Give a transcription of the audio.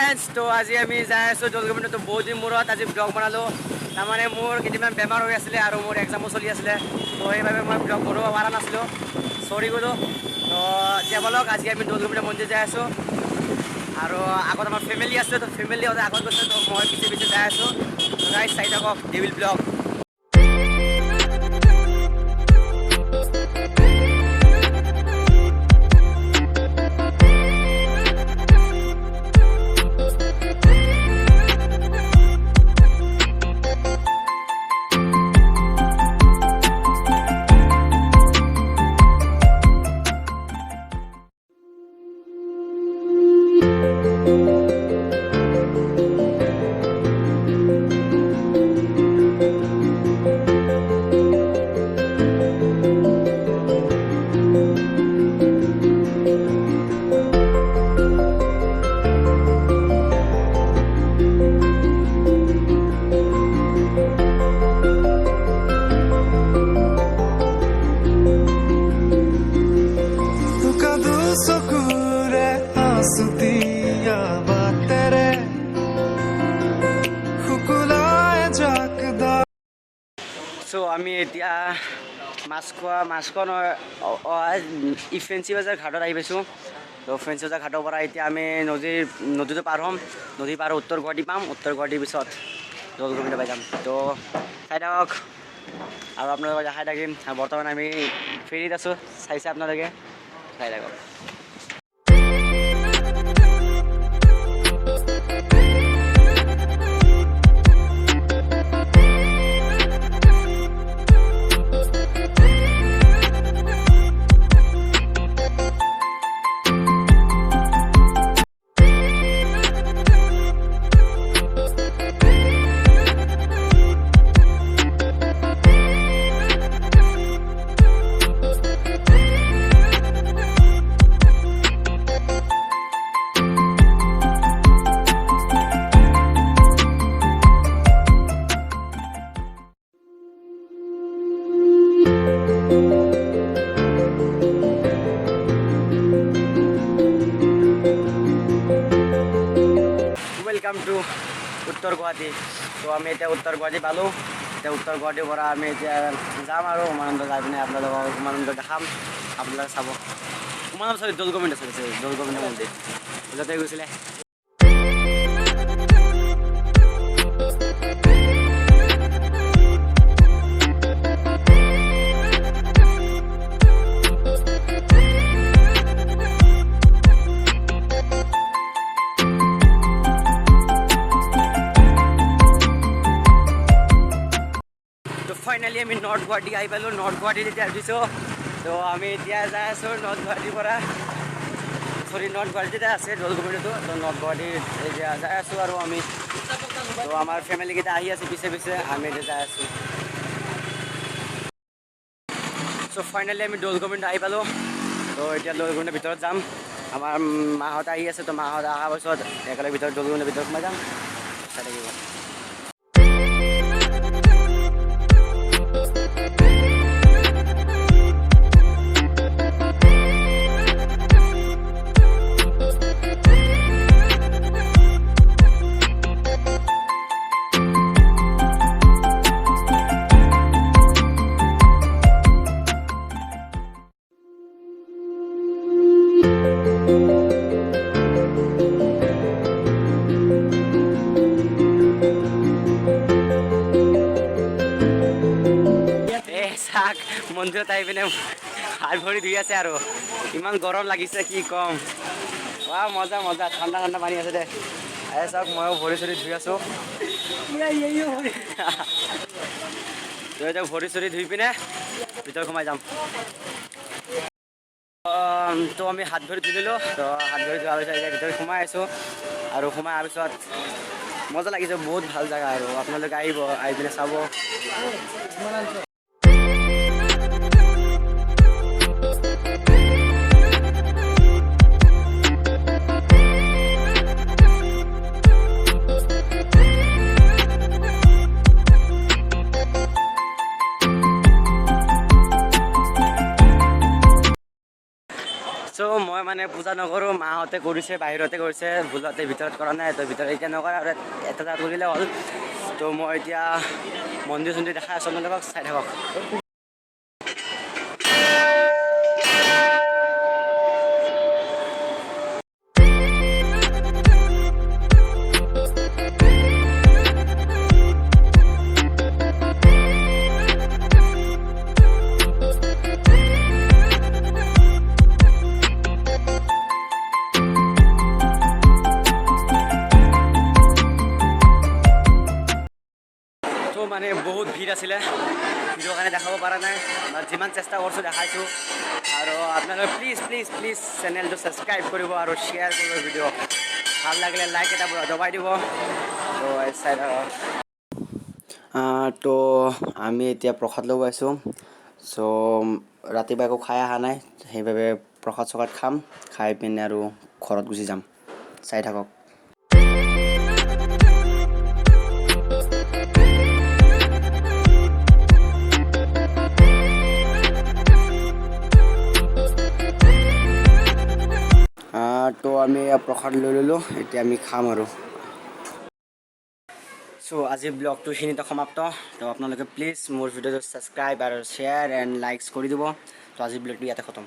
Friends তো আজি আমি যাই আছোঁ দৌলগোবিন্দ। তো বহুত দিন মূৰত আজি ব্লগ বনালোঁ। তাৰমানে মোৰ কেইদিনমান বেমাৰ হৈ আছিলে আৰু মোৰ এক্সামো চলি আছিলে, তো সেইবাবে মই ব্লগ বনাব পৰা নাছিলোঁ, চৰি ক'লোঁ। তো এতিয়া বলক আজি আমি দৌলগোবিন্দ মন্দিৰ যাই আছোঁ আৰু আগত আমাৰ ফেমিলি আছে, তো ফেমিলি আগত গৈছে, তো মই পিছে পিছে যাই আছোঁ। তো গাইজ চাই থাকক ডেভিল ব্লগ। চ' আমি এতিয়া মাছখোৱা নহয় ফেঞ্চি বজাৰ ঘাটত আহি পাইছোঁ। তো ফেঞ্চি বজাৰ ঘাটৰ পৰা এতিয়া আমি নদীটো পাৰ হ'ম। নদী পাৰ উত্তৰ গুৱাহাটী পাম, উত্তৰ গুৱাহাটীৰ পিছত দৌলগোবিন্দ পাই যাম। তো চাই থাকক আৰু আপোনালোকক দেখাই থাকিম। বৰ্তমান আমি ফেৰীত আছোঁ, চাইছে আপোনালোকে, চাই থাকক। ৱেলকাম টু উত্তৰ গুৱাহাটী। তো আমি এতিয়া উত্তৰ গুৱাহাটী পালোঁ। এতিয়া উত্তৰ গুৱাহাটীৰ পৰা আমি এতিয়া যাম আৰু উমানন্দ যাই পিনে আপোনালোকক উমানন্দ দেখাম, আপোনালোকে চাব। উমানন্দ চৰি দৌলগোবিন্দ চলিছে, দৌলগোবিন্দ মন্দিৰ ওজতে গৈছিলে। ফাইনেলি আমি নৰ্থ গুৱাহাটী আহি পালোঁ। নৰ্থ গুৱাহাটীত এতিয়া উঠিছোঁ। তো আমি এতিয়া যাই আছোঁ নৰ্থ গুৱাহাটীৰ পৰা, নৰ্থ গুৱাহাটীতে আছে দৌলগোবিন্দটো। তো নৰ্থ গুৱাহাটীত এতিয়া যাই আছোঁ আৰু আমি, তো আমাৰ ফেমিলিকেইটা আহি আছে পিছে পিছে, আমি এতিয়া যাই আছোঁ। চ' ফাইনেলি আমি দৌলগোবিন্দ আহি পালোঁ। তো এতিয়া দৌলগোবিন্দৰ ভিতৰত যাম। আমাৰ মাহঁত আহি আছে, তো মাহঁত অহাৰ পাছত একেলগে ভিতৰত দৌলগোবিন্দৰ ভিতৰত সোমাই যাম, চাই থাকিব। মন্দিৰত আহি পিনে হাত ভৰি ধুই আছে আৰু ইমান গৰম লাগিছে কি ক'ম। মজা মজা, ঠাণ্ডা ঠাণ্ডা পানী আছে দে। চাওক ময়ো ভৰি চৰি ধুই আছোঁ। ভৰি চৰি ধুই পিনে ভিতৰত সোমাই যাম। তো আমি হাত ভৰি ধুই দিলোঁ। তো হাত ভৰি ধোৱাৰ পিছত এতিয়া ভিতৰত সোমাই আছোঁ আৰু সোমাই অহাৰ পিছত মজা লাগিছে, বহুত ভাল জেগা আৰু আপোনালোকে আহিব, আহি পিনে চাব। চ' মই মানে পূজা নকৰোঁ, মাহঁতে কৰিছে, বাহিৰতে কৰিছে, ভুলতে ভিতৰত কৰা নাই। তো ভিতৰত এতিয়া নকৰা আৰু এটা জেগাত কৰিলে হ'ল। তো মই এতিয়া মন্দিৰ চন্দিৰ দেখাই আছোঁ আপোনালোকক, চাই থাকক। তো মানে বহুত ভিৰ আছিলে, ভিডিঅ'ৰ কাৰণে দেখাব পৰা নাই, বা যিমান চেষ্টা কৰিছোঁ দেখাইছোঁ। আৰু আপোনালোকে প্লিজ প্লিজ প্লিজ চেনেলটো ছাবস্ক্ৰাইব কৰিব আৰু শ্বেয়াৰ কৰিব ভিডিঅ'। ভাল লাগিলে লাইক এটা দবাই দিব। তো চাই থাকক। তো আমি এতিয়া প্ৰসাদ ল'ব আছোঁ। চ' ৰাতিপুৱা একো খাই অহা নাই, সেইবাবে প্ৰসাদ চসাদ খাম, খাই পিনে আৰু ঘৰত গুচি যাম। চাই থাকক। তো আমি প্ৰসাদ লৈ ল'লোঁ, এতিয়া আমি খাম আৰু। চ' আজিৰ ব্লগটো এইখিনিতে সমাপ্ত। তো আপোনালোকে প্লিজ মোৰ ভিডিঅ'টো ছাবস্ক্ৰাইব আৰু শ্বেয়াৰ এণ্ড লাইকছ কৰি দিব। তো আজিৰ ব্লগটো ইয়াতে খতম।